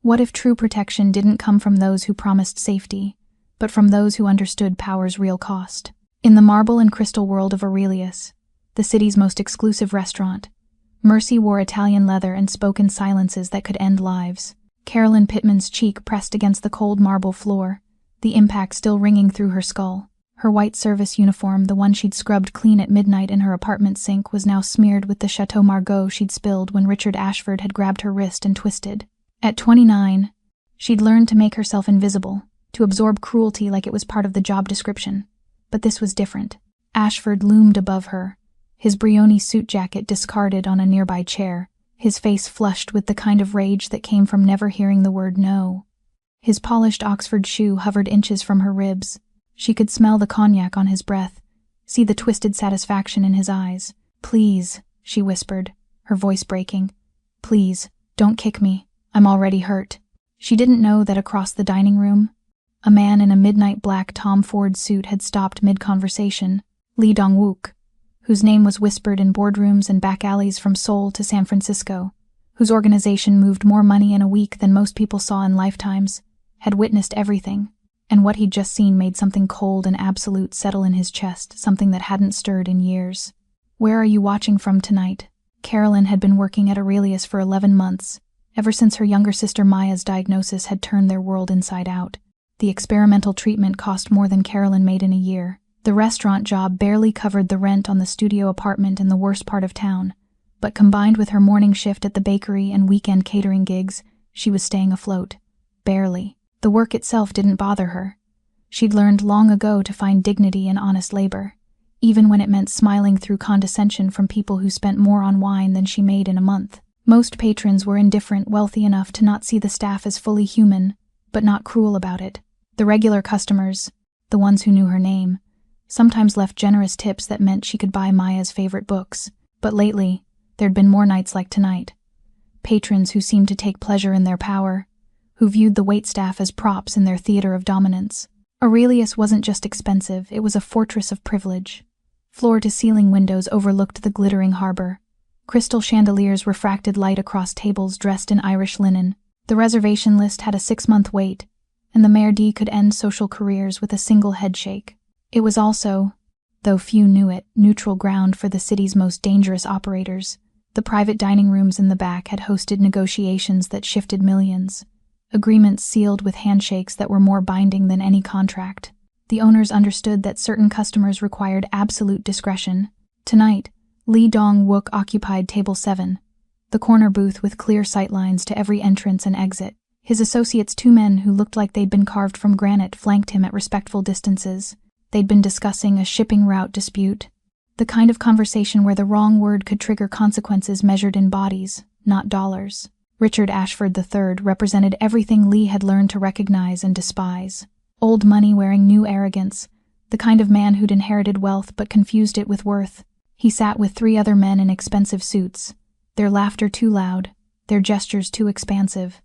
What if true protection didn't come from those who promised safety, but from those who understood power's real cost? In the marble and crystal world of Aurelius, the city's most exclusive restaurant, Mercy wore Italian leather and spoke in silences that could end lives. Carolyn Pittman's cheek pressed against the cold marble floor, the impact still ringing through her skull. Her white service uniform, the one she'd scrubbed clean at midnight in her apartment sink, was now smeared with the Chateau Margaux she'd spilled when Richard Ashford had grabbed her wrist and twisted. At 29, she'd learned to make herself invisible, to absorb cruelty like it was part of the job description. But this was different. Ashford loomed above her, his Brioni suit jacket discarded on a nearby chair, his face flushed with the kind of rage that came from never hearing the word no. His polished Oxford shoe hovered inches from her ribs. She could smell the cognac on his breath, see the twisted satisfaction in his eyes. "Please," she whispered, her voice breaking. "Please, don't kick me. I'm already hurt." She didn't know that across the dining room, a man in a midnight black Tom Ford suit had stopped mid-conversation. Lee Dong-wook, whose name was whispered in boardrooms and back alleys from Seoul to San Francisco, whose organization moved more money in a week than most people saw in lifetimes, had witnessed everything, and what he'd just seen made something cold and absolute settle in his chest, something that hadn't stirred in years. "Where are you watching from tonight?" Carolyn had been working at Aurelius for 11 months, ever since her younger sister Maya's diagnosis had turned their world inside out. The experimental treatment cost more than Carolyn made in a year. The restaurant job barely covered the rent on the studio apartment in the worst part of town, but combined with her morning shift at the bakery and weekend catering gigs, she was staying afloat. Barely. The work itself didn't bother her. She'd learned long ago to find dignity in honest labor, even when it meant smiling through condescension from people who spent more on wine than she made in a month. Most patrons were indifferent, wealthy enough to not see the staff as fully human, but not cruel about it. The regular customers, the ones who knew her name, sometimes left generous tips that meant she could buy Maya's favorite books. But lately, there'd been more nights like tonight. Patrons who seemed to take pleasure in their power, who viewed the waitstaff as props in their theater of dominance. Aurelius wasn't just expensive, it was a fortress of privilege. Floor-to-ceiling windows overlooked the glittering harbor. Crystal chandeliers refracted light across tables dressed in Irish linen. The reservation list had a 6-month wait, and the maire d' could end social careers with a single headshake. It was also, though few knew it, neutral ground for the city's most dangerous operators. The private dining rooms in the back had hosted negotiations that shifted millions. Agreements sealed with handshakes that were more binding than any contract. The owners understood that certain customers required absolute discretion. Tonight, Lee Dong-wook occupied table 7, the corner booth with clear sightlines to every entrance and exit. His associates, 2 men who looked like they'd been carved from granite, flanked him at respectful distances. They'd been discussing a shipping route dispute, the kind of conversation where the wrong word could trigger consequences measured in bodies, not dollars. Richard Ashford III represented everything Lee had learned to recognize and despise. Old money wearing new arrogance, the kind of man who'd inherited wealth but confused it with worth. He sat with 3 other men in expensive suits, their laughter too loud, their gestures too expansive.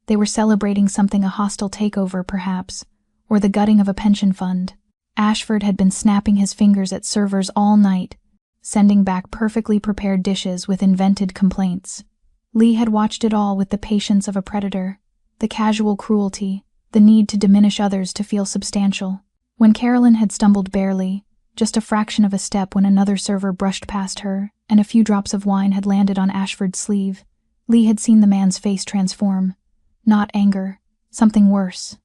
They were celebrating something, a hostile takeover perhaps, or the gutting of a pension fund. Ashford had been snapping his fingers at servers all night, sending back perfectly prepared dishes with invented complaints. Lee had watched it all with the patience of a predator, the casual cruelty, the need to diminish others to feel substantial. When Carolyn had stumbled barely, just a fraction of a step when another server brushed past her, and a few drops of wine had landed on Ashford's sleeve, Lee had seen the man's face transform. Not anger, something worse.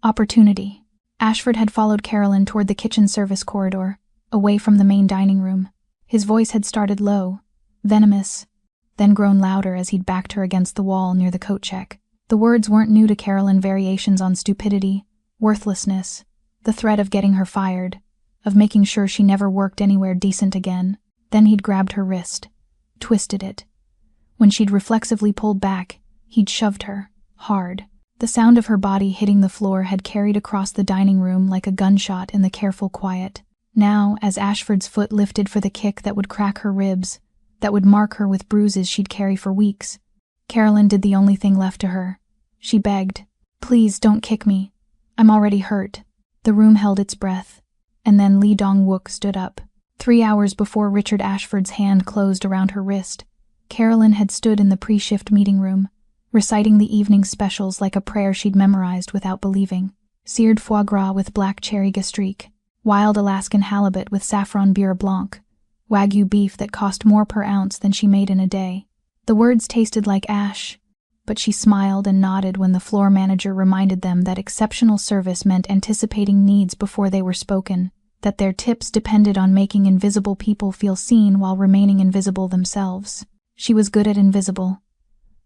Opportunity. Ashford had followed Carolyn toward the kitchen service corridor, away from the main dining room. His voice had started low, venomous, then grown louder as he'd backed her against the wall near the coat check. The words weren't new to Carolyn, variations on stupidity, worthlessness, the threat of getting her fired, of making sure she never worked anywhere decent again. Then he'd grabbed her wrist, twisted it. When she'd reflexively pulled back, he'd shoved her, hard. The sound of her body hitting the floor had carried across the dining room like a gunshot in the careful quiet. Now, as Ashford's foot lifted for the kick that would crack her ribs, that would mark her with bruises she'd carry for weeks, Carolyn did the only thing left to her. She begged, "Please don't kick me. I'm already hurt." The room held its breath, and then Lee Dong-wook stood up. 3 hours before Richard Ashford's hand closed around her wrist, Carolyn had stood in the pre-shift meeting room, reciting the evening specials like a prayer she'd memorized without believing. Seared foie gras with black cherry gastrique, wild Alaskan halibut with saffron beurre blanc, Wagyu beef that cost more per ounce than she made in a day. The words tasted like ash, but she smiled and nodded when the floor manager reminded them that exceptional service meant anticipating needs before they were spoken, that their tips depended on making invisible people feel seen while remaining invisible themselves. She was good at invisible.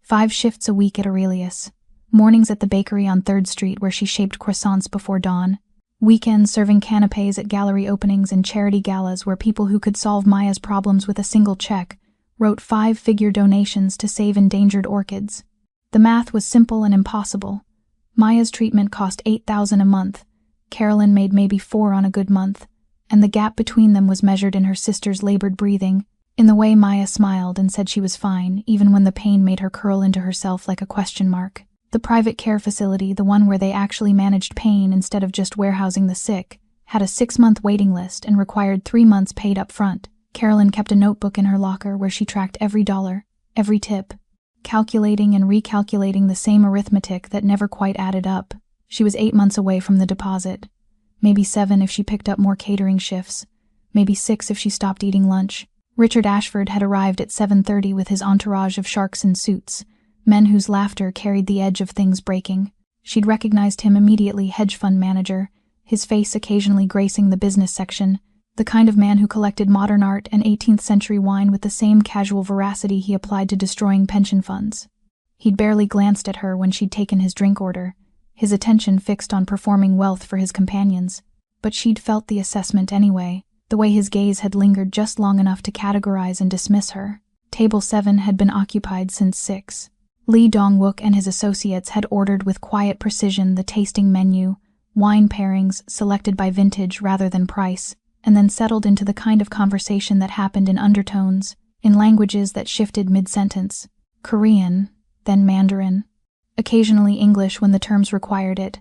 5 shifts a week at Aurelius. Mornings at the bakery on 3rd Street where she shaped croissants before dawn. Weekends serving canapés at gallery openings and charity galas where people who could solve Maya's problems with a single check wrote 5-figure donations to save endangered orchids. The math was simple and impossible. Maya's treatment cost $8,000 a month. Carolyn made maybe $4 on a good month, and the gap between them was measured in her sister's labored breathing, in the way Maya smiled and said she was fine, even when the pain made her curl into herself like a question mark. The private care facility, the one where they actually managed pain instead of just warehousing the sick, had a 6-month waiting list and required 3 months paid up front. Carolyn kept a notebook in her locker where she tracked every dollar, every tip, calculating and recalculating the same arithmetic that never quite added up. She was 8 months away from the deposit. Maybe 7 if she picked up more catering shifts. Maybe 6 if she stopped eating lunch. Richard Ashford had arrived at 7:30 with his entourage of sharks in suits, men whose laughter carried the edge of things breaking. She'd recognized him immediately, hedge fund manager, his face occasionally gracing the business section, the kind of man who collected modern art and 18th century wine with the same casual veracity he applied to destroying pension funds. He'd barely glanced at her when she'd taken his drink order, his attention fixed on performing wealth for his companions, but she'd felt the assessment anyway, the way his gaze had lingered just long enough to categorize and dismiss her. Table 7 had been occupied since 6. Lee Dong-wook and his associates had ordered with quiet precision the tasting menu, wine pairings selected by vintage rather than price, and then settled into the kind of conversation that happened in undertones, in languages that shifted mid-sentence. Korean, then Mandarin, occasionally English when the terms required it.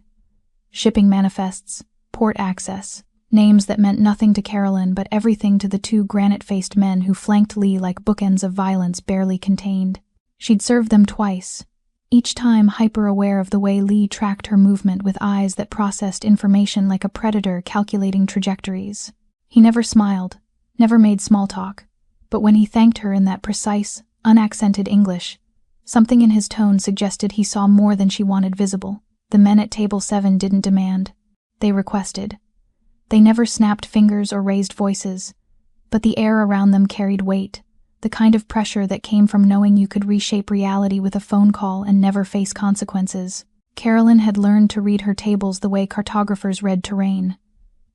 Shipping manifests, port access, names that meant nothing to Carolyn but everything to the 2 granite-faced men who flanked Lee like bookends of violence barely contained. She'd served them twice, each time hyper-aware of the way Lee tracked her movement with eyes that processed information like a predator calculating trajectories. He never smiled, never made small talk, but when he thanked her in that precise, unaccented English, something in his tone suggested he saw more than she wanted visible. The men at table 7 didn't demand. They requested. They never snapped fingers or raised voices, but the air around them carried weight, the kind of pressure that came from knowing you could reshape reality with a phone call and never face consequences. Carolyn had learned to read her tables the way cartographers read terrain.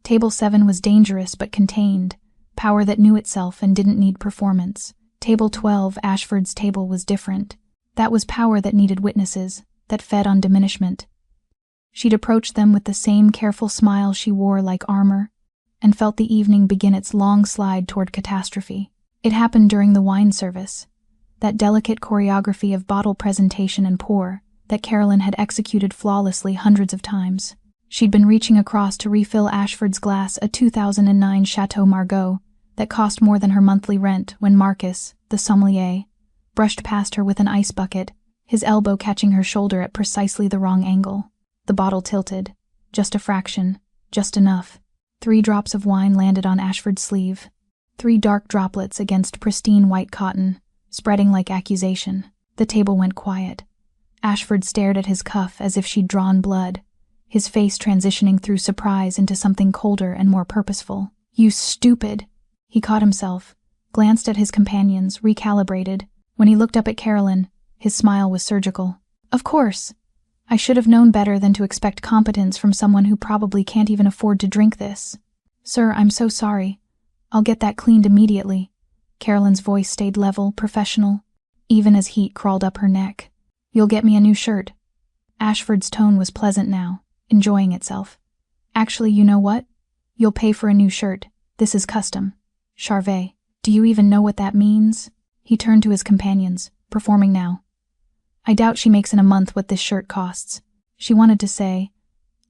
Table 7 was dangerous but contained, power that knew itself and didn't need performance. Table 12, Ashford's table, was different. That was power that needed witnesses, that fed on diminishment. She'd approached them with the same careful smile she wore like armor, and felt the evening begin its long slide toward catastrophe. It happened during the wine service, that delicate choreography of bottle presentation and pour that Carolyn had executed flawlessly hundreds of times. She'd been reaching across to refill Ashford's glass, a 2009 Chateau Margaux, that cost more than her monthly rent when Marcus, the sommelier, brushed past her with an ice bucket, his elbow catching her shoulder at precisely the wrong angle. The bottle tilted, just a fraction, just enough. 3 drops of wine landed on Ashford's sleeve, 3 dark droplets against pristine white cotton, spreading like accusation. The table went quiet. Ashford stared at his cuff as if she'd drawn blood, his face transitioning through surprise into something colder and more purposeful. "You stupid!" He caught himself, glanced at his companions, recalibrated. When he looked up at Carolyn, his smile was surgical. "Of course. I should have known better than to expect competence from someone who probably can't even afford to drink this. Sir, I'm so sorry. I'll get that cleaned immediately." Carolyn's voice stayed level, professional, even as heat crawled up her neck. "You'll get me a new shirt." Ashford's tone was pleasant now, enjoying itself. "Actually, you know what? You'll pay for a new shirt. This is custom. Charvet. Do you even know what that means?" He turned to his companions, performing now. "I doubt she makes in a month what this shirt costs." She wanted to say,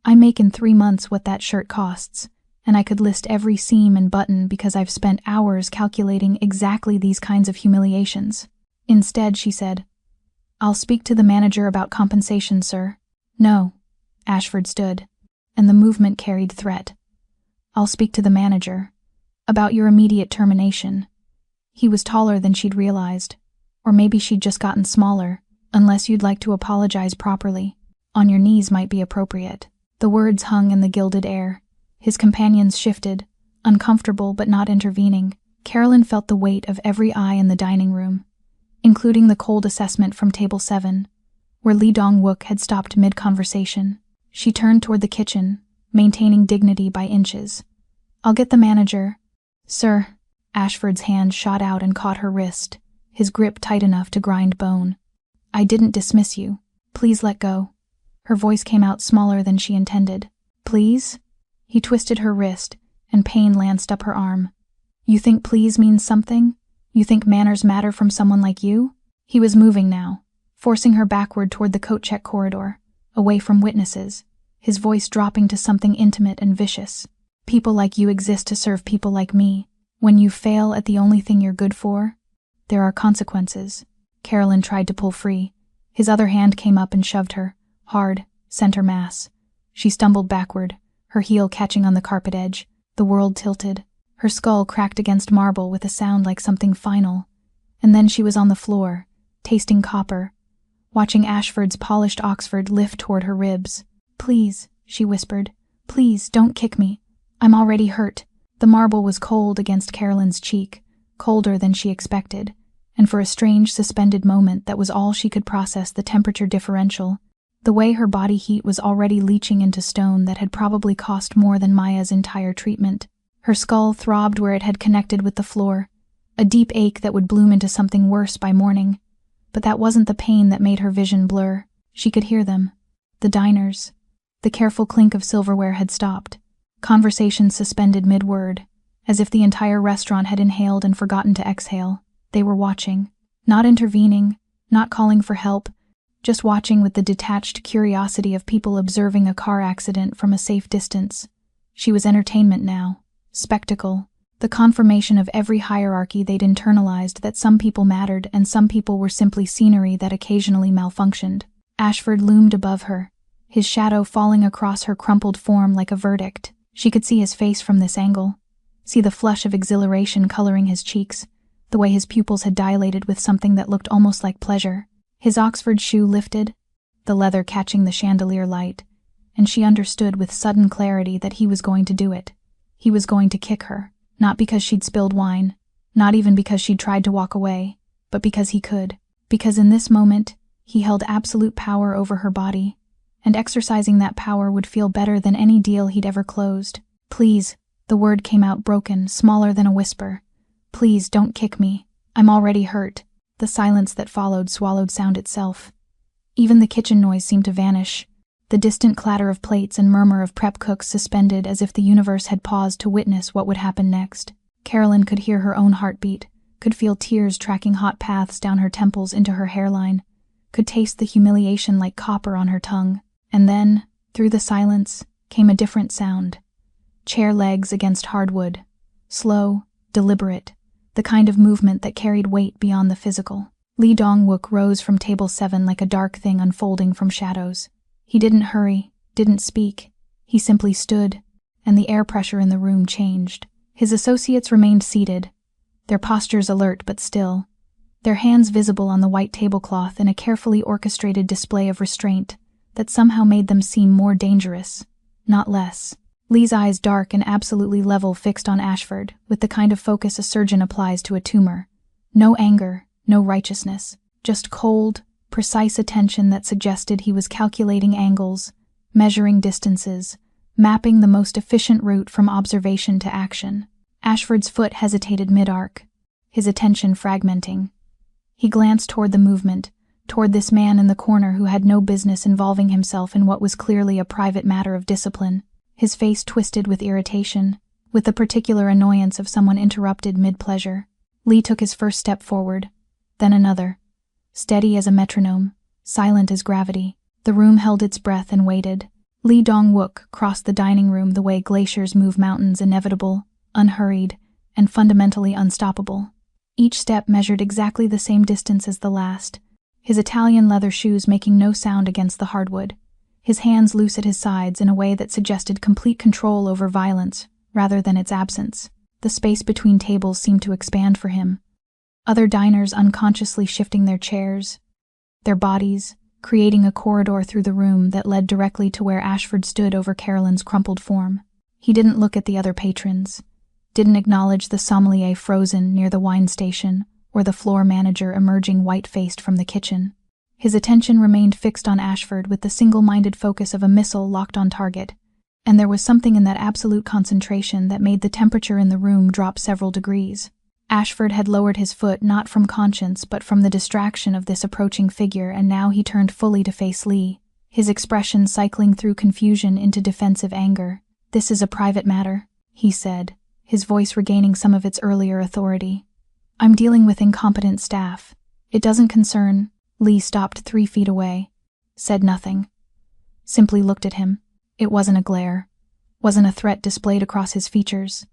"I make in 3 months what that shirt costs, and I could list every seam and button because I've spent hours calculating exactly these kinds of humiliations." Instead, she said, I'll speak to the manager about compensation, sir. No. Ashford stood, and the movement carried threat. I'll speak to the manager. About your immediate termination. He was taller than she'd realized. Or maybe she'd just gotten smaller. Unless you'd like to apologize properly. On your knees might be appropriate. The words hung in the gilded air. His companions shifted, uncomfortable but not intervening. Carolyn felt the weight of every eye in the dining room, including the cold assessment from table 7, where Lee Dong-wook had stopped mid-conversation. She turned toward the kitchen, maintaining dignity by inches. I'll get the manager. Sir. Ashford's hand shot out and caught her wrist, his grip tight enough to grind bone. I didn't dismiss you. Please let go. Her voice came out smaller than she intended. Please? He twisted her wrist, and pain lanced up her arm. You think please means something? You think manners matter from someone like you? He was moving now, forcing her backward toward the coat check corridor, away from witnesses, his voice dropping to something intimate and vicious. People like you exist to serve people like me. When you fail at the only thing you're good for, there are consequences. Carolyn tried to pull free. His other hand came up and shoved her, hard, center mass. She stumbled backward, her heel catching on the carpet edge. The world tilted. Her skull cracked against marble with a sound like something final. And then she was on the floor, tasting copper, watching Ashford's polished Oxford lift toward her ribs. Please, she whispered. Please, don't kick me. I'm already hurt. The marble was cold against Carolyn's cheek, colder than she expected, and for a strange suspended moment that was all she could process the temperature differential, the way her body heat was already leaching into stone that had probably cost more than Maya's entire treatment. Her skull throbbed where it had connected with the floor, a deep ache that would bloom into something worse by morning. But that wasn't the pain that made her vision blur. She could hear them. The diners. The careful clink of silverware had stopped. Conversation suspended mid-word, as if the entire restaurant had inhaled and forgotten to exhale. They were watching, not intervening, not calling for help, just watching with the detached curiosity of people observing a car accident from a safe distance. She was entertainment now. Spectacle, the confirmation of every hierarchy they'd internalized, that some people mattered and some people were simply scenery that occasionally malfunctioned. Ashford loomed above her, his shadow falling across her crumpled form like a verdict. She could see his face from this angle, see the flush of exhilaration coloring his cheeks, the way his pupils had dilated with something that looked almost like pleasure. His Oxford shoe lifted, the leather catching the chandelier light, and she understood with sudden clarity that he was going to do it. He was going to kick her, not because she'd spilled wine, not even because she'd tried to walk away, but because he could. Because in this moment, he held absolute power over her body, and exercising that power would feel better than any deal he'd ever closed. Please, the word came out broken, smaller than a whisper. Please, don't kick me. I'm already hurt. The silence that followed swallowed sound itself. Even the kitchen noise seemed to vanish. The distant clatter of plates and murmur of prep cooks suspended as if the universe had paused to witness what would happen next. Carolyn could hear her own heartbeat, could feel tears tracking hot paths down her temples into her hairline, could taste the humiliation like copper on her tongue. And then, through the silence, came a different sound. Chair legs against hardwood. Slow, deliberate, the kind of movement that carried weight beyond the physical. Lee Dong-wook rose from table 7 like a dark thing unfolding from shadows. He didn't hurry, didn't speak. He simply stood, and the air pressure in the room changed. His associates remained seated, their postures alert but still, their hands visible on the white tablecloth in a carefully orchestrated display of restraint that somehow made them seem more dangerous, not less. Lee's eyes dark and absolutely level, fixed on Ashford, with the kind of focus a surgeon applies to a tumor. No anger, no righteousness, just cold, precise attention that suggested he was calculating angles, measuring distances, mapping the most efficient route from observation to action. Ashford's foot hesitated mid-arc, his attention fragmenting. He glanced toward the movement, toward this man in the corner who had no business involving himself in what was clearly a private matter of discipline. His face twisted with irritation, with the particular annoyance of someone interrupted mid-pleasure. Lee took his first step forward, then another. Steady as a metronome, silent as gravity. The room held its breath and waited. Lee Dong-wook crossed the dining room the way glaciers move mountains, inevitable, unhurried, and fundamentally unstoppable. Each step measured exactly the same distance as the last, his Italian leather shoes making no sound against the hardwood, his hands loose at his sides in a way that suggested complete control over violence rather than its absence. The space between tables seemed to expand for him. Other diners unconsciously shifting their chairs, their bodies, creating a corridor through the room that led directly to where Ashford stood over Carolyn's crumpled form. He didn't look at the other patrons, didn't acknowledge the sommelier frozen near the wine station or the floor manager emerging white-faced from the kitchen. His attention remained fixed on Ashford with the single-minded focus of a missile locked on target, and there was something in that absolute concentration that made the temperature in the room drop several degrees. Ashford had lowered his foot not from conscience but from the distraction of this approaching figure, and now he turned fully to face Lee, his expression cycling through confusion into defensive anger. "This is a private matter," he said, his voice regaining some of its earlier authority. "I'm dealing with incompetent staff. It doesn't concern—" Lee stopped 3 feet away, said nothing, simply looked at him. It wasn't a glare, wasn't a threat displayed across his features.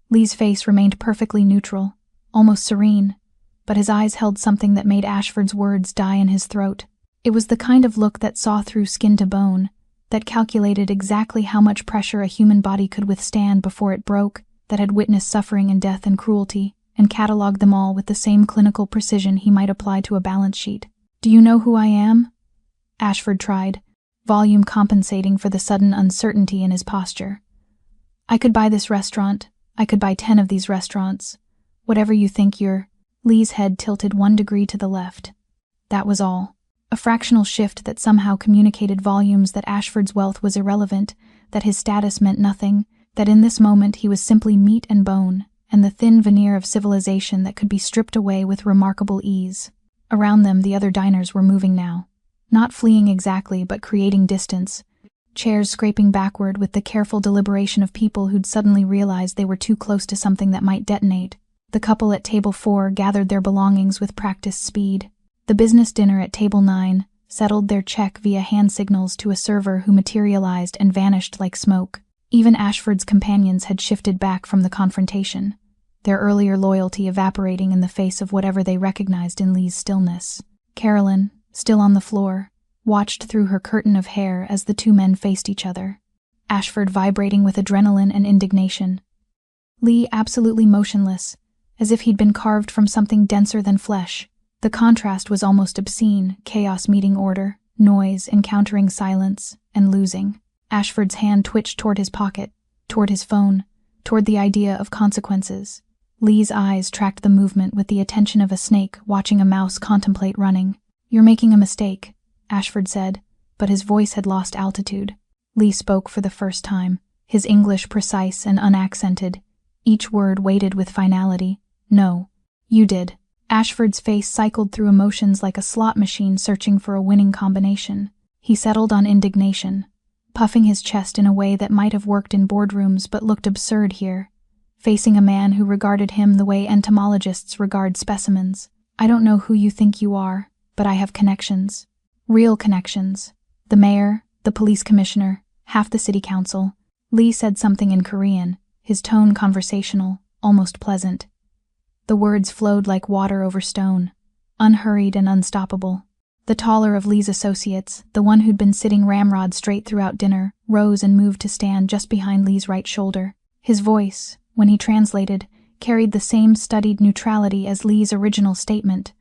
Lee's face remained perfectly neutral, almost serene, but his eyes held something that made Ashford's words die in his throat. It was the kind of look that saw through skin to bone, that calculated exactly how much pressure a human body could withstand before it broke, that had witnessed suffering and death and cruelty, and catalogued them all with the same clinical precision he might apply to a balance sheet. "Do you know who I am?" Ashford tried, volume compensating for the sudden uncertainty in his posture. "I could buy this restaurant. I could buy 10 of these restaurants. Whatever you think you're—" Lee's head tilted 1 degree to the left. That was all. A fractional shift that somehow communicated volumes that Ashford's wealth was irrelevant, that his status meant nothing, that in this moment he was simply meat and bone, and the thin veneer of civilization that could be stripped away with remarkable ease. Around them, the other diners were moving now. Not fleeing exactly, but creating distance. Chairs scraping backward with the careful deliberation of people who'd suddenly realized they were too close to something that might detonate. The couple at table 4 gathered their belongings with practiced speed. The business dinner at table 9 settled their check via hand signals to a server who materialized and vanished like smoke. Even Ashford's companions had shifted back from the confrontation, their earlier loyalty evaporating in the face of whatever they recognized in Lee's stillness. Carolyn, still on the floor, watched through her curtain of hair as the 2 men faced each other, Ashford vibrating with adrenaline and indignation. Lee absolutely motionless, as if he'd been carved from something denser than flesh. The contrast was almost obscene, chaos meeting order, noise encountering silence, and losing. Ashford's hand twitched toward his pocket, toward his phone, toward the idea of consequences. Lee's eyes tracked the movement with the attention of a snake watching a mouse contemplate running. "You're making a mistake," Ashford said, but his voice had lost altitude. Lee spoke for the first time, his English precise and unaccented, each word weighted with finality. "No, you did." Ashford's face cycled through emotions like a slot machine searching for a winning combination. He settled on indignation, puffing his chest in a way that might have worked in boardrooms but looked absurd here, facing a man who regarded him the way entomologists regard specimens. "I don't know who you think you are, but I have connections. Real connections. The mayor, the police commissioner, half the city council." Lee said something in Korean, his tone conversational, almost pleasant. The words flowed like water over stone, unhurried and unstoppable. The taller of Lee's associates, the one who'd been sitting ramrod straight throughout dinner, rose and moved to stand just behind Lee's right shoulder. His voice, when he translated, carried the same studied neutrality as Lee's original statement,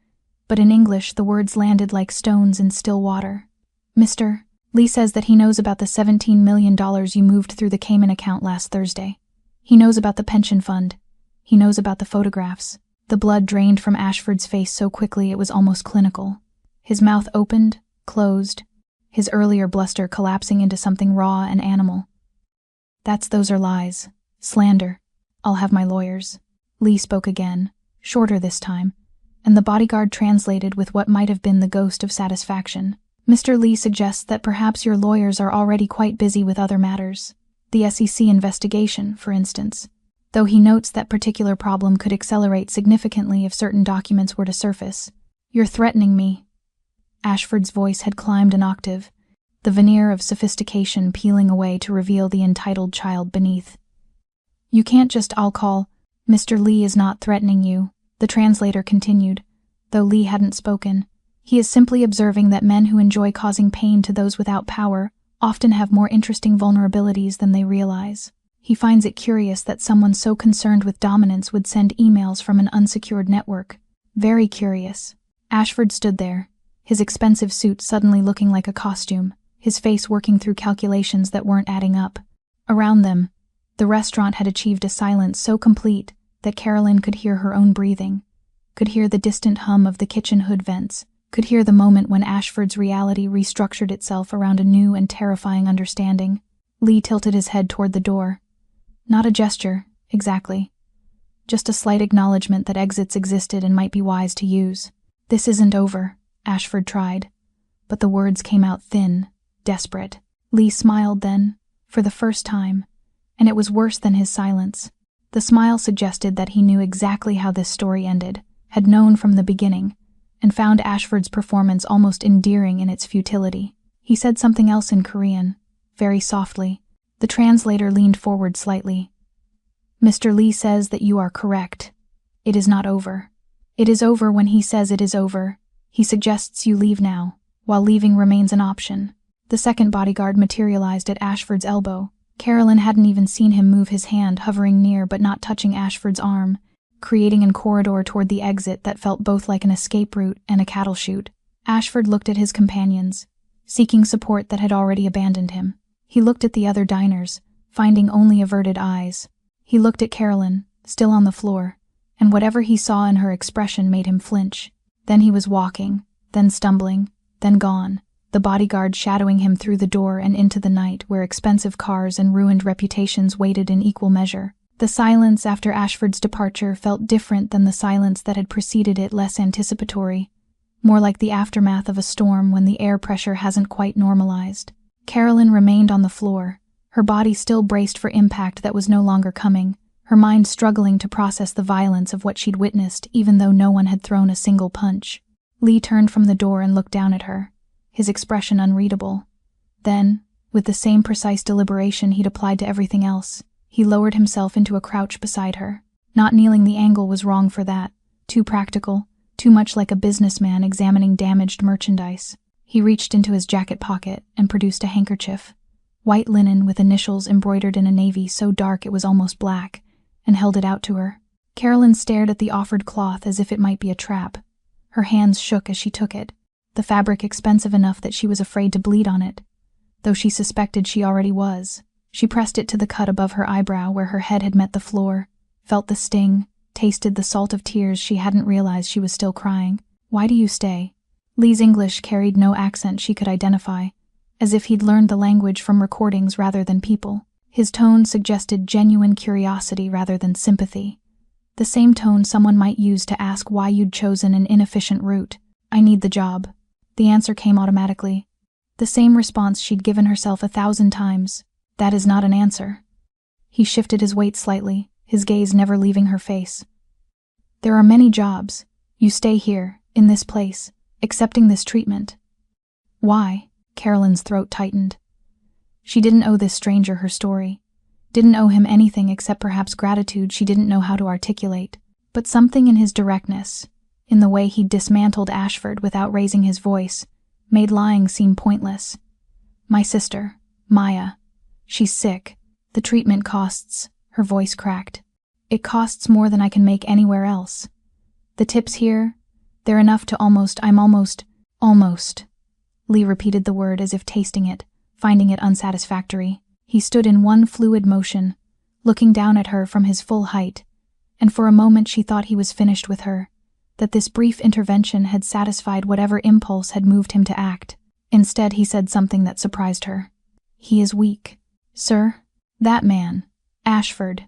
but in English the words landed like stones in still water. "Mr. Lee says that he knows about the $17 million you moved through the Cayman account last Thursday. He knows about the pension fund. He knows about the photographs." The blood drained from Ashford's face so quickly it was almost clinical. His mouth opened, closed, his earlier bluster collapsing into something raw and animal. Those are lies. Slander. I'll have my lawyers." Lee spoke again, shorter this time, and the bodyguard translated with what might have been the ghost of satisfaction. "Mr. Lee suggests that perhaps your lawyers are already quite busy with other matters. The SEC investigation, for instance. Though he notes that particular problem could accelerate significantly if certain documents were to surface. You're threatening me." Ashford's voice had climbed an octave, the veneer of sophistication peeling away to reveal the entitled child beneath. "You can't just I'll call—" "Mr. Lee is not threatening you," the translator continued, though Lee hadn't spoken. He is simply observing that men who enjoy causing pain to those without power often have more interesting vulnerabilities than they realize. He finds it curious that someone so concerned with dominance would send emails from an unsecured network. Very curious. Ashford stood there, his expensive suit suddenly looking like a costume, his face working through calculations that weren't adding up. Around them, the restaurant had achieved a silence so complete that Carolyn could hear her own breathing, could hear the distant hum of the kitchen hood vents, could hear the moment when Ashford's reality restructured itself around a new and terrifying understanding. Lee tilted his head toward the door. Not a gesture, exactly. Just a slight acknowledgement that exits existed and might be wise to use. "This isn't over," Ashford tried, but the words came out thin, desperate. Lee smiled then, for the first time, and it was worse than his silence. The smile suggested that he knew exactly how this story ended, had known from the beginning, and found Ashford's performance almost endearing in its futility. He said something else in Korean, very softly. The translator leaned forward slightly. "Mr. Lee says that you are correct. It is not over. It is over when he says it is over. He suggests you leave now, while leaving remains an option." The second bodyguard materialized at Ashford's elbow. Carolyn hadn't even seen him move his hand, hovering near but not touching Ashford's arm, creating a corridor toward the exit that felt both like an escape route and a cattle chute. Ashford looked at his companions, seeking support that had already abandoned him. He looked at the other diners, finding only averted eyes. He looked at Carolyn, still on the floor, and whatever he saw in her expression made him flinch. Then he was walking, then stumbling, then gone, the bodyguard shadowing him through the door and into the night where expensive cars and ruined reputations waited in equal measure. The silence after Ashford's departure felt different than the silence that had preceded it, less anticipatory, more like the aftermath of a storm when the air pressure hasn't quite normalized. Carolyn remained on the floor, her body still braced for impact that was no longer coming, her mind struggling to process the violence of what she'd witnessed even though no one had thrown a single punch. Lee turned from the door and looked down at her, his expression unreadable. Then, with the same precise deliberation he'd applied to everything else, he lowered himself into a crouch beside her. Not kneeling the angle was wrong for that, too practical, too much like a businessman examining damaged merchandise. He reached into his jacket pocket and produced a handkerchief, white linen with initials embroidered in a navy so dark it was almost black, and held it out to her. Carolyn stared at the offered cloth as if it might be a trap. Her hands shook as she took it, the fabric expensive enough that she was afraid to bleed on it, though she suspected she already was. She pressed it to the cut above her eyebrow where her head had met the floor, felt the sting, tasted the salt of tears she hadn't realized she was still crying. "Why do you stay?" Lee's English carried no accent she could identify, as if he'd learned the language from recordings rather than people. His tone suggested genuine curiosity rather than sympathy. The same tone someone might use to ask why you'd chosen an inefficient route. "I need the job." The answer came automatically. The same response she'd given herself 1,000 times. "That is not an answer." He shifted his weight slightly, his gaze never leaving her face. "There are many jobs. You stay here, in this place, accepting this treatment." "Why?" Carolyn's throat tightened. She didn't owe this stranger her story. Didn't owe him anything except perhaps gratitude she didn't know how to articulate. But something in his directness, in the way he dismantled Ashford without raising his voice, made lying seem pointless. "My sister, Maya. She's sick. The treatment costs," her voice cracked. "It costs more than I can make anywhere else. The tips here, they're enough to almost. Lee repeated the word as if tasting it, finding it unsatisfactory. He stood in one fluid motion, looking down at her from his full height, and for a moment she thought he was finished with her, that this brief intervention had satisfied whatever impulse had moved him to act. Instead, he said something that surprised her. "He is weak." "Sir?" "That man. Ashford."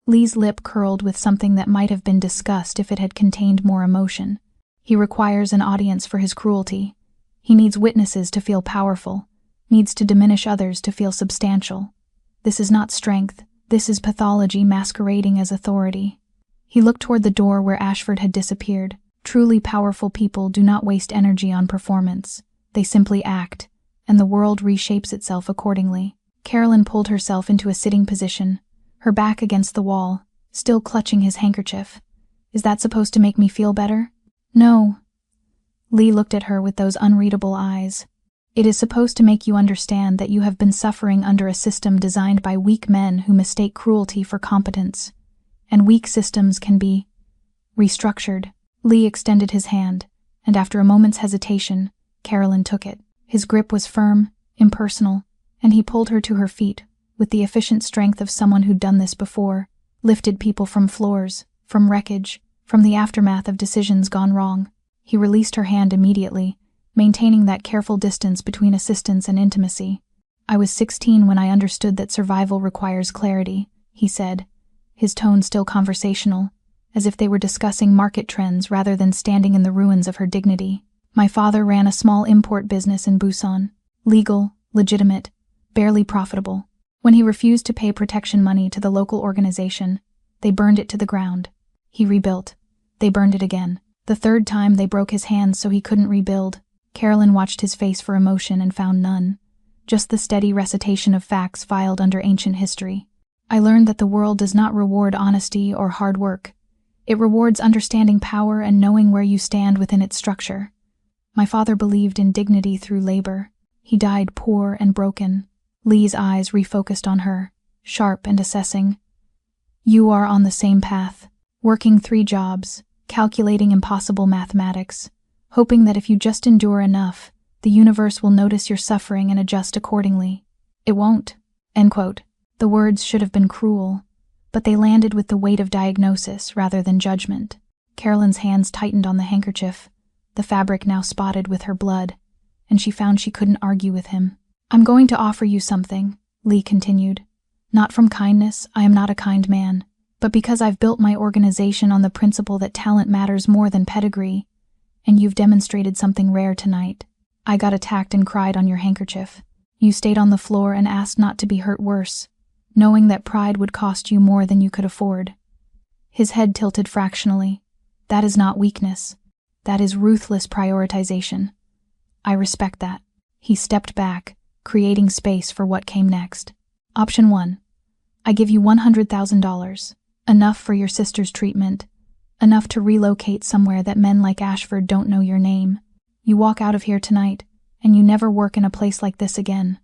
Lee's lip curled with something that might have been disgust if it had contained more emotion. "He requires an audience for his cruelty. He needs witnesses to feel powerful, needs to diminish others to feel substantial. This is not strength, this is pathology masquerading as authority." He looked toward the door where Ashford had disappeared. Truly powerful people do not waste energy on performance. They simply act, and the world reshapes itself accordingly. Carolyn pulled herself into a sitting position, her back against the wall, still clutching his handkerchief. "Is that supposed to make me feel better?" "No." Lee looked at her with those unreadable eyes. It is supposed to make you understand that you have been suffering under a system designed by weak men who mistake cruelty for competence. And weak systems can be restructured. Lee extended his hand, and after a moment's hesitation, Carolyn took it. His grip was firm, impersonal, and he pulled her to her feet with the efficient strength of someone who'd done this before, lifted people from floors, from wreckage, from the aftermath of decisions gone wrong. He released her hand immediately, maintaining that careful distance between assistance and intimacy. "I was 16 when I understood that survival requires clarity," he said, his tone still conversational, as if they were discussing market trends rather than standing in the ruins of her dignity. "My father ran a small import business in Busan. Legal, legitimate, barely profitable. When he refused to pay protection money to the local organization, they burned it to the ground. He rebuilt. They burned it again. The third time they broke his hands so he couldn't rebuild." Carolyn watched his face for emotion and found none, just the steady recitation of facts filed under ancient history. "I learned that the world does not reward honesty or hard work. It rewards understanding power and knowing where you stand within its structure. My father believed in dignity through labor. He died poor and broken." Lee's eyes refocused on her, sharp and assessing. "You are on the same path, working 3 jobs, calculating impossible mathematics, hoping that if you just endure enough, the universe will notice your suffering and adjust accordingly. It won't." End quote. The words should have been cruel, but they landed with the weight of diagnosis rather than judgment. Carolyn's hands tightened on the handkerchief, the fabric now spotted with her blood, and she found she couldn't argue with him. "I'm going to offer you something," Lee continued. "Not from kindness, I am not a kind man, but because I've built my organization on the principle that talent matters more than pedigree, and you've demonstrated something rare tonight. I got attacked and cried on your handkerchief. You stayed on the floor and asked not to be hurt worse, knowing that pride would cost you more than you could afford." His head tilted fractionally. "That is not weakness. That is ruthless prioritization. I respect that." He stepped back, creating space for what came next. "Option 1. I give you $100,000. Enough for your sister's treatment. Enough to relocate somewhere that men like Ashford don't know your name. You walk out of here tonight, and you never work in a place like this again.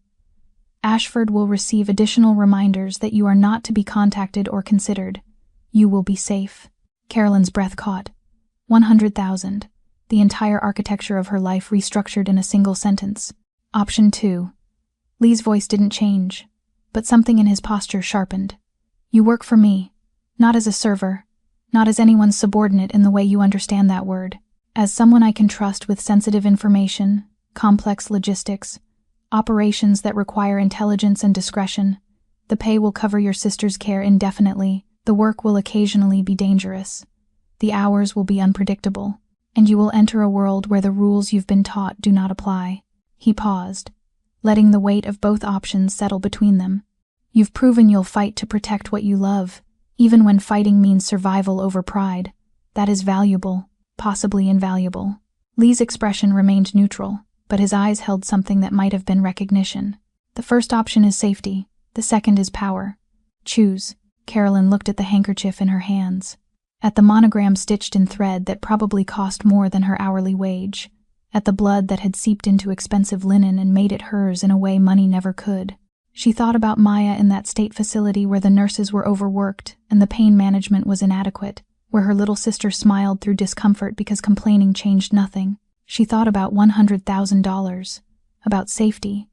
Ashford will receive additional reminders that you are not to be contacted or considered. You will be safe." Carolyn's breath caught. 100,000. The entire architecture of her life restructured in a single sentence. Option 2. Lee's voice didn't change, but something in his posture sharpened. "You work for me, not as a server, not as anyone's subordinate in the way you understand that word. As someone I can trust with sensitive information, complex logistics, operations that require intelligence and discretion. The pay will cover your sister's care indefinitely, the work will occasionally be dangerous. The hours will be unpredictable, and you will enter a world where the rules you've been taught do not apply." He paused, letting the weight of both options settle between them. "You've proven you'll fight to protect what you love, even when fighting means survival over pride. That is valuable, possibly invaluable." Lee's expression remained neutral, but his eyes held something that might have been recognition. "The first option is safety, the second is power. Choose." Carolyn looked at the handkerchief in her hands, at the monogram stitched in thread that probably cost more than her hourly wage, at the blood that had seeped into expensive linen and made it hers in a way money never could. She thought about Maya in that state facility where the nurses were overworked and the pain management was inadequate, where her little sister smiled through discomfort because complaining changed nothing. She thought about $100,000, about safety,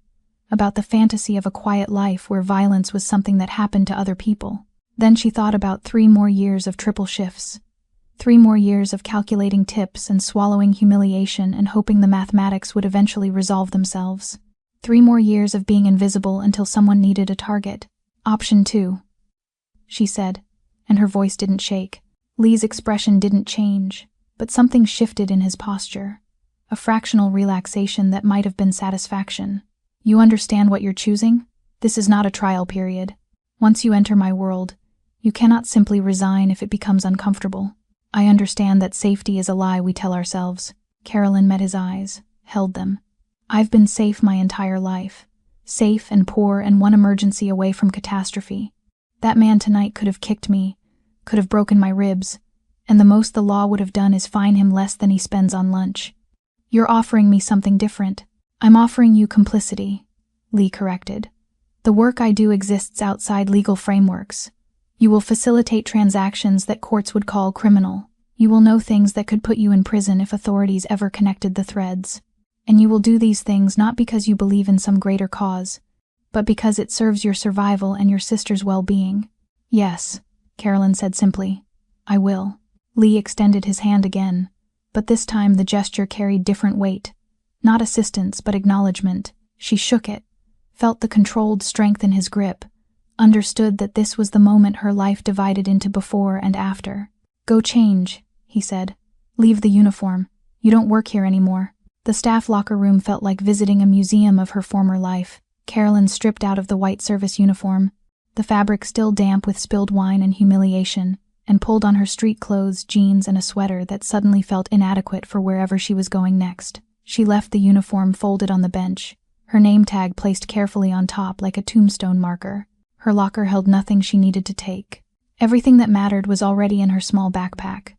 about the fantasy of a quiet life where violence was something that happened to other people. Then she thought about 3 more years of triple shifts, 3 more years of calculating tips and swallowing humiliation and hoping the mathematics would eventually resolve themselves. 3 more years of being invisible until someone needed a target. "Option 2, she said, and her voice didn't shake. Lee's expression didn't change, but something shifted in his posture, a fractional relaxation that might have been satisfaction. "You understand what you're choosing? This is not a trial period. Once you enter my world, you cannot simply resign if it becomes uncomfortable. I understand that safety is a lie we tell ourselves." Carolyn met his eyes, held them. "I've been safe my entire life. Safe and poor and one emergency away from catastrophe. That man tonight could have kicked me, could have broken my ribs, and the most the law would have done is fine him less than he spends on lunch. You're offering me something different. I'm offering you complicity, Lee corrected. The work I do exists outside legal frameworks. You will facilitate transactions that courts would call criminal. You will know things that could put you in prison if authorities ever connected the threads. And you will do these things not because you believe in some greater cause, but because it serves your survival and your sister's well-being. Yes, Carolyn said simply. I will. Lee extended his hand again, but this time the gesture carried different weight. Not assistance, but acknowledgement. She shook it, felt the controlled strength in his grip, understood that this was the moment her life divided into before and after. Go change, he said. Leave the uniform. You don't work here anymore. The staff locker room felt like visiting a museum of her former life. Carolyn stripped out of the white service uniform, the fabric still damp with spilled wine and humiliation, and pulled on her street clothes, jeans, and a sweater that suddenly felt inadequate for wherever she was going next. She left the uniform folded on the bench, her name tag placed carefully on top like a tombstone marker. Her locker held nothing she needed to take. Everything that mattered was already in her small backpack.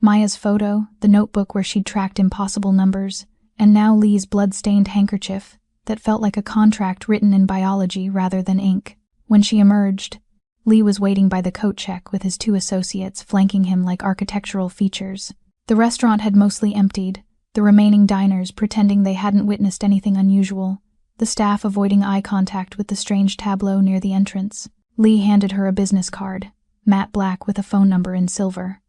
Maya's photo, the notebook where she'd tracked impossible numbers, and now Lee's blood-stained handkerchief that felt like a contract written in biology rather than ink. When she emerged, Lee was waiting by the coat check with his 2 associates flanking him like architectural features. The restaurant had mostly emptied, the remaining diners pretending they hadn't witnessed anything unusual, the staff avoiding eye contact with the strange tableau near the entrance. Lee handed her a business card, matte black with a phone number in silver.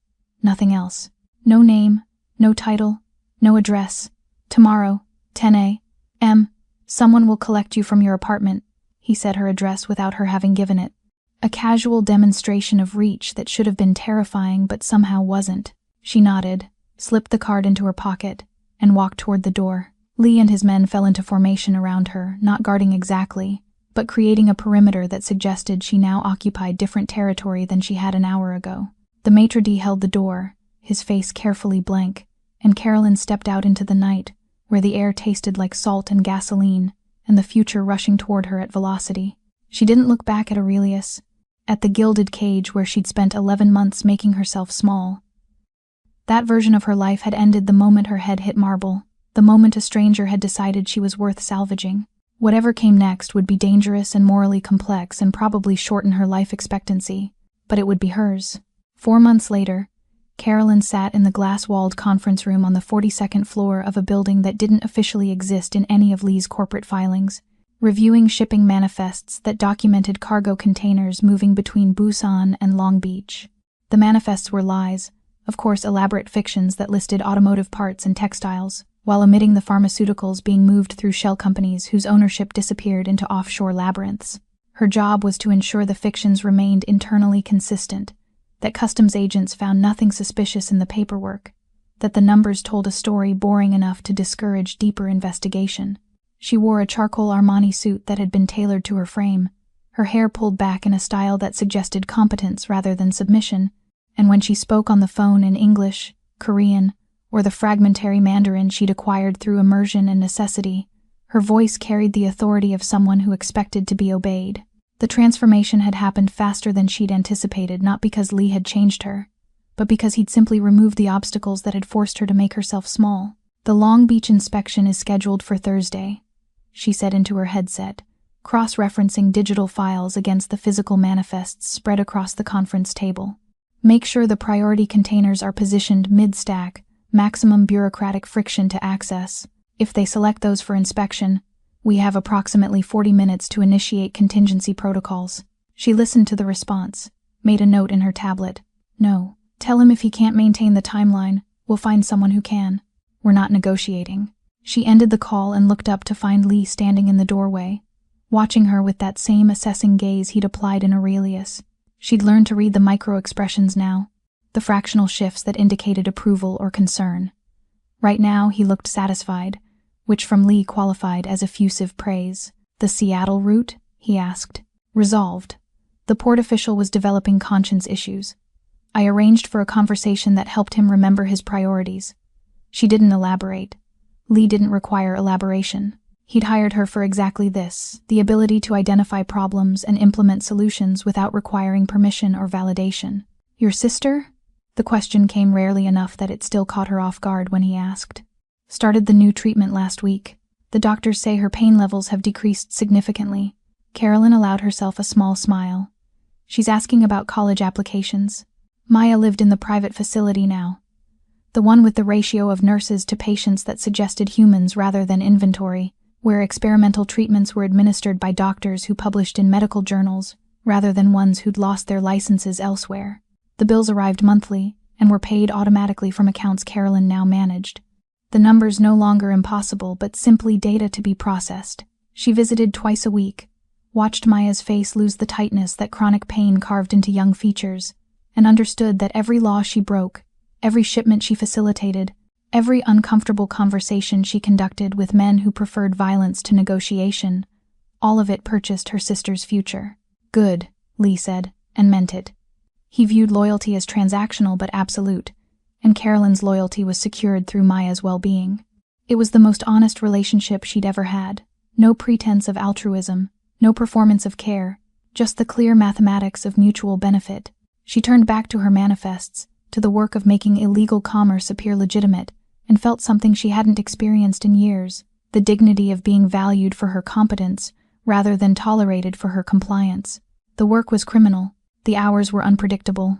Nothing else. No name, no title, no address. Tomorrow, 10 a.m., someone will collect you from your apartment. He said her address without her having given it. A casual demonstration of reach that should have been terrifying but somehow wasn't. She nodded, slipped the card into her pocket, and walked toward the door. Lee and his men fell into formation around her, not guarding exactly, but creating a perimeter that suggested she now occupied different territory than she had an hour ago. The maitre d' held the door, his face carefully blank, and Carolyn stepped out into the night, where the air tasted like salt and gasoline, and the future rushing toward her at velocity. She didn't look back at Aurelius, at the gilded cage where she'd spent 11 months making herself small. That version of her life had ended the moment her head hit marble, the moment a stranger had decided she was worth salvaging. Whatever came next would be dangerous and morally complex and probably shorten her life expectancy, but it would be hers. 4 months later, Carolyn sat in the glass-walled conference room on the 42nd floor of a building that didn't officially exist in any of Lee's corporate filings, reviewing shipping manifests that documented cargo containers moving between Busan and Long Beach. The manifests were lies, of course elaborate fictions that listed automotive parts and textiles, while omitting the pharmaceuticals being moved through shell companies whose ownership disappeared into offshore labyrinths. Her job was to ensure the fictions remained internally consistent, that customs agents found nothing suspicious in the paperwork, that the numbers told a story boring enough to discourage deeper investigation. She wore a charcoal Armani suit that had been tailored to her frame, her hair pulled back in a style that suggested competence rather than submission, and when she spoke on the phone in English, Korean, or the fragmentary Mandarin she'd acquired through immersion and necessity, her voice carried the authority of someone who expected to be obeyed. The transformation had happened faster than she'd anticipated, not because Lee had changed her, but because he'd simply removed the obstacles that had forced her to make herself small. The Long Beach inspection is scheduled for Thursday, she said into her headset, cross-referencing digital files against the physical manifests spread across the conference table. Make sure the priority containers are positioned mid-stack, maximum bureaucratic friction to access. If they select those for inspection, we have approximately 40 minutes to initiate contingency protocols. She listened to the response, made a note in her tablet. No, tell him if he can't maintain the timeline, we'll find someone who can. We're not negotiating. She ended the call and looked up to find Lee standing in the doorway, watching her with that same assessing gaze he'd applied in Aurelius. She'd learned to read the micro-expressions now, the fractional shifts that indicated approval or concern. Right now he looked satisfied, which from Lee qualified as effusive praise. The Seattle route? He asked. Resolved. The port official was developing conscience issues. I arranged for a conversation that helped him remember his priorities. She didn't elaborate. Lee didn't require elaboration. He'd hired her for exactly this, the ability to identify problems and implement solutions without requiring permission or validation. Your sister? The question came rarely enough that it still caught her off guard when he asked. Started the new treatment last week. The doctors say her pain levels have decreased significantly. Carolyn allowed herself a small smile. She's asking about college applications. Maya lived in the private facility now. The one with the ratio of nurses to patients that suggested humans rather than inventory, where experimental treatments were administered by doctors who published in medical journals rather than ones who'd lost their licenses elsewhere. The bills arrived monthly and were paid automatically from accounts Carolyn now managed. The numbers no longer impossible, but simply data to be processed. She visited twice a week, watched Maya's face lose the tightness that chronic pain carved into young features, and understood that every law she broke, every shipment she facilitated, every uncomfortable conversation she conducted with men who preferred violence to negotiation, all of it purchased her sister's future. Good, Lee said, and meant it. He viewed loyalty as transactional but absolute, and Carolyn's loyalty was secured through Maya's well-being. It was the most honest relationship she'd ever had. No pretense of altruism, no performance of care, just the clear mathematics of mutual benefit. She turned back to her manifests, to the work of making illegal commerce appear legitimate, and felt something she hadn't experienced in years, the dignity of being valued for her competence rather than tolerated for her compliance. The work was criminal, the hours were unpredictable.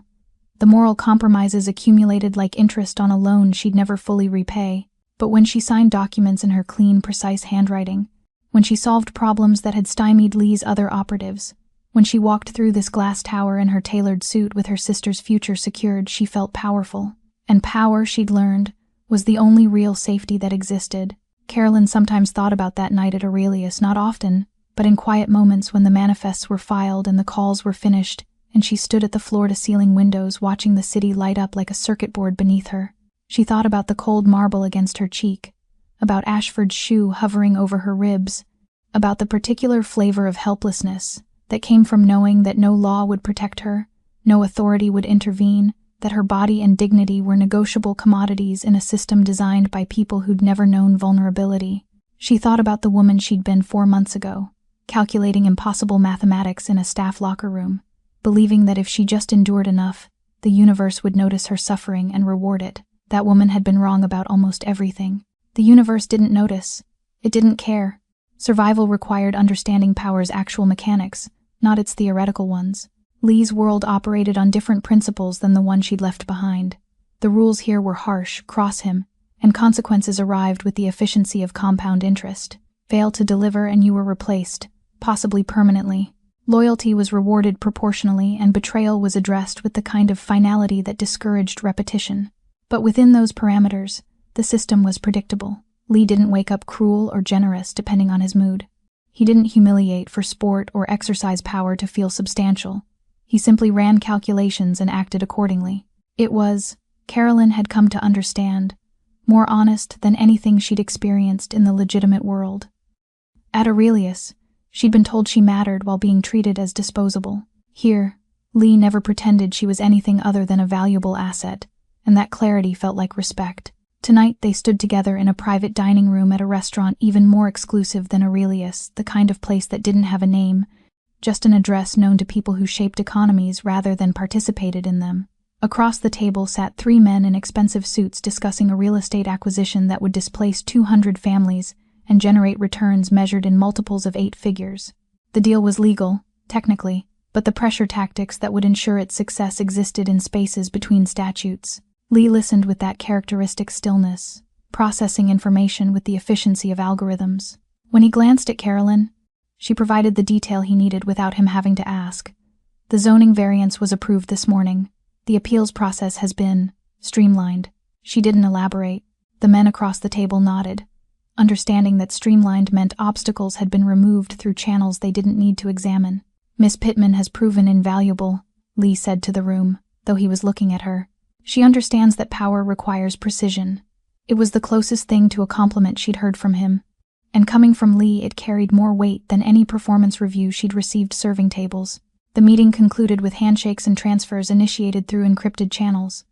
The moral compromises accumulated like interest on a loan she'd never fully repay. But when she signed documents in her clean, precise handwriting, when she solved problems that had stymied Lee's other operatives, when she walked through this glass tower in her tailored suit with her sister's future secured, she felt powerful. And power, she'd learned, was the only real safety that existed. Carolyn sometimes thought about that night at Aurelius, not often, but in quiet moments when the manifests were filed and the calls were finished, and she stood at the floor-to-ceiling windows watching the city light up like a circuit board beneath her. She thought about the cold marble against her cheek, about Ashford's shoe hovering over her ribs, about the particular flavor of helplessness that came from knowing that no law would protect her, no authority would intervene, that her body and dignity were negotiable commodities in a system designed by people who'd never known vulnerability. She thought about the woman she'd been 4 months ago, calculating impossible mathematics in a staff locker room, believing that if she just endured enough, the universe would notice her suffering and reward it. That woman had been wrong about almost everything. The universe didn't notice. It didn't care. Survival required understanding power's actual mechanics, not its theoretical ones. Lee's world operated on different principles than the one she'd left behind. The rules here were harsh, cross him, and consequences arrived with the efficiency of compound interest. Fail to deliver and you were replaced, possibly permanently. Loyalty was rewarded proportionally, and betrayal was addressed with the kind of finality that discouraged repetition. But within those parameters, the system was predictable. Lee didn't wake up cruel or generous depending on his mood. He didn't humiliate for sport or exercise power to feel substantial. He simply ran calculations and acted accordingly. It was, Carolyn had come to understand, more honest than anything she'd experienced in the legitimate world. At Aurelius, she'd been told she mattered while being treated as disposable. Here, Lee never pretended she was anything other than a valuable asset, and that clarity felt like respect. Tonight they stood together in a private dining room at a restaurant even more exclusive than Aurelius, the kind of place that didn't have a name, just an address known to people who shaped economies rather than participated in them. Across the table sat 3 men in expensive suits discussing a real estate acquisition that would displace 200 families and generate returns measured in multiples of 8 figures. The deal was legal, technically, but the pressure tactics that would ensure its success existed in spaces between statutes. Lee listened with that characteristic stillness, processing information with the efficiency of algorithms. When he glanced at Carolyn, she provided the detail he needed without him having to ask. The zoning variance was approved this morning. The appeals process has been streamlined. She didn't elaborate. The men across the table nodded, understanding that streamlined meant obstacles had been removed through channels they didn't need to examine. Miss Pittman has proven invaluable, Lee said to the room, though he was looking at her. She understands that power requires precision. It was the closest thing to a compliment she'd heard from him, and coming from Lee it carried more weight than any performance review she'd received serving tables. The meeting concluded with handshakes and transfers initiated through encrypted channels.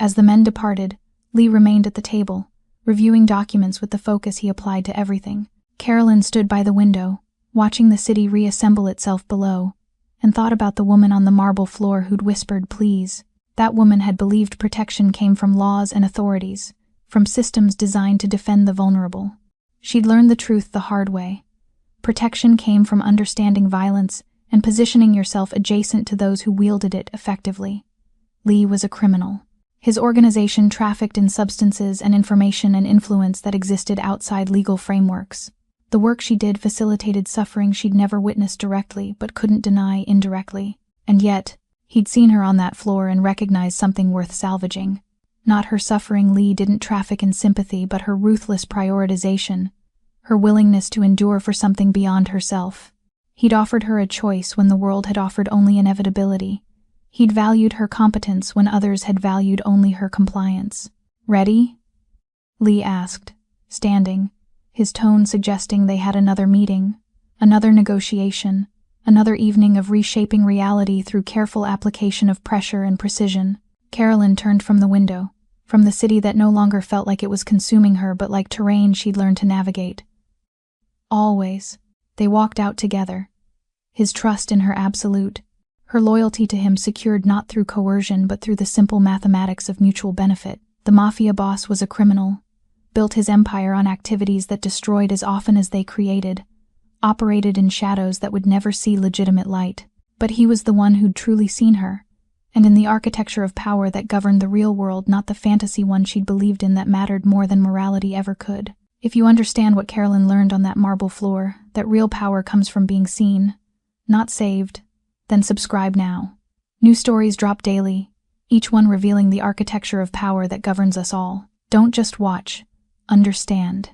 As the men departed, Lee remained at the table, reviewing documents with the focus he applied to everything. Carolyn stood by the window, watching the city reassemble itself below, and thought about the woman on the marble floor who'd whispered, "Please." That woman had believed protection came from laws and authorities, from systems designed to defend the vulnerable. She'd learned the truth the hard way. Protection came from understanding violence and positioning yourself adjacent to those who wielded it effectively. Lee was a criminal. His organization trafficked in substances and information and influence that existed outside legal frameworks. The work she did facilitated suffering she'd never witnessed directly but couldn't deny indirectly. And yet, he'd seen her on that floor and recognized something worth salvaging. Not her suffering. Lee didn't traffic in sympathy, but her ruthless prioritization, her willingness to endure for something beyond herself. He'd offered her a choice when the world had offered only inevitability. He'd valued her competence when others had valued only her compliance. "Ready?" Lee asked, standing, his tone suggesting they had another meeting, another negotiation, another evening of reshaping reality through careful application of pressure and precision. Carolyn turned from the window, from the city that no longer felt like it was consuming her but like terrain she'd learned to navigate. Always. They walked out together. His trust in her absolute, her loyalty to him secured not through coercion but through the simple mathematics of mutual benefit. The Mafia boss was a criminal, built his empire on activities that destroyed as often as they created, operated in shadows that would never see legitimate light. But he was the one who'd truly seen her, and in the architecture of power that governed the real world, not the fantasy one she'd believed in that mattered more than morality ever could. If you understand what Carolyn learned on that marble floor, that real power comes from being seen, not saved, then subscribe now. New stories drop daily, each one revealing the architecture of power that governs us all. Don't just watch, understand.